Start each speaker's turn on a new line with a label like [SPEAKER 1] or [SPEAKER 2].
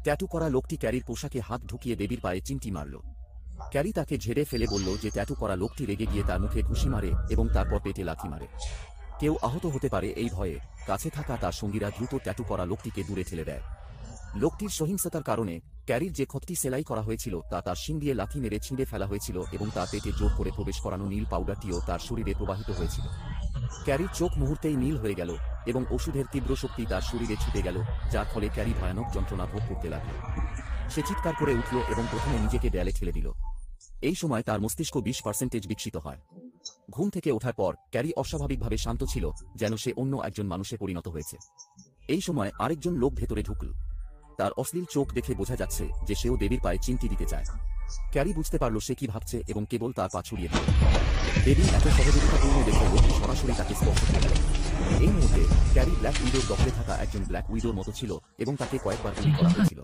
[SPEAKER 1] Tattoo করা লোকটি ক্যারির পোশাকে হাত ঢুকিয়ে দেবীর পায়ে চিমটি মারল। ক্যারি তাকে ঝেড়ে ফেলে বলল যে ট্যাটু করা লোকটি রেগে গিয়ে তার মুখে ঘুষি মারে এবং তারপর পেটে লাথি মারে। কেউ আহত হতে পারে এই ভয়ে কাছে থাকা তার সঙ্গীরা দ্রুত ট্যাটু করা লোকটিকে দূরে ঠেলে দেয়। লোকটির সহিংসতার কারণে ক্যারির যে ক্ষতটি সেলাই করা হয়েছিল তা তার শিং দিয়ে লাথি মেরে ছিঁড়ে ফেলা হয়েছিল এবং তার পেটে জোর করে প্রবেশ করানো নীল পাউডারটিও তার শরীরে প্রবাহিত হয়েছিল। ক্যারির চোখ মুহূর্তেই নীল হয়ে গেল এবং ওষুধের তীব্র শক্তি তার শরীরে ছুটে গেল, যার ফলে ক্যারি ভয়ানক যন্ত্রণা ভোগ করতে লাগল। সে চিৎকার করে উঠল এবং প্রথমে নিজেকে দেয়ালে ঠেলে দিল। এই সময় তার মস্তিষ্ক 20% বিকশিত হয়। ঘুম থেকে ওঠার পর ক্যারি অস্বাভাবিকভাবে শান্ত ছিল, যেন সে অন্য একজন মানুষে পরিণত হয়েছে। এই সময় আরেকজন লোক ভেতরে ঢুকল। তার অশ্লীল চোখ দেখে বোঝা যাচ্ছে যে সেও দেবীর পায়ে চিমটি দিতে চায়। ক্যারি বুঝতে পারল সে কি ভাবছে এবং কেবল তার পা ছুড়িয়ে দিল। দেবী এত সহযোগিতাপূর্ণ দেখে লোকটি সরাসরি তাকে স্পর্শ করে। এই মুহূর্তে ক্যারি ব্ল্যাক উইডোর দখলে থাকা একজন ব্ল্যাক উইডোর মতো ছিল এবং তাকে কয়েকবার গুলি করা হয়েছিল।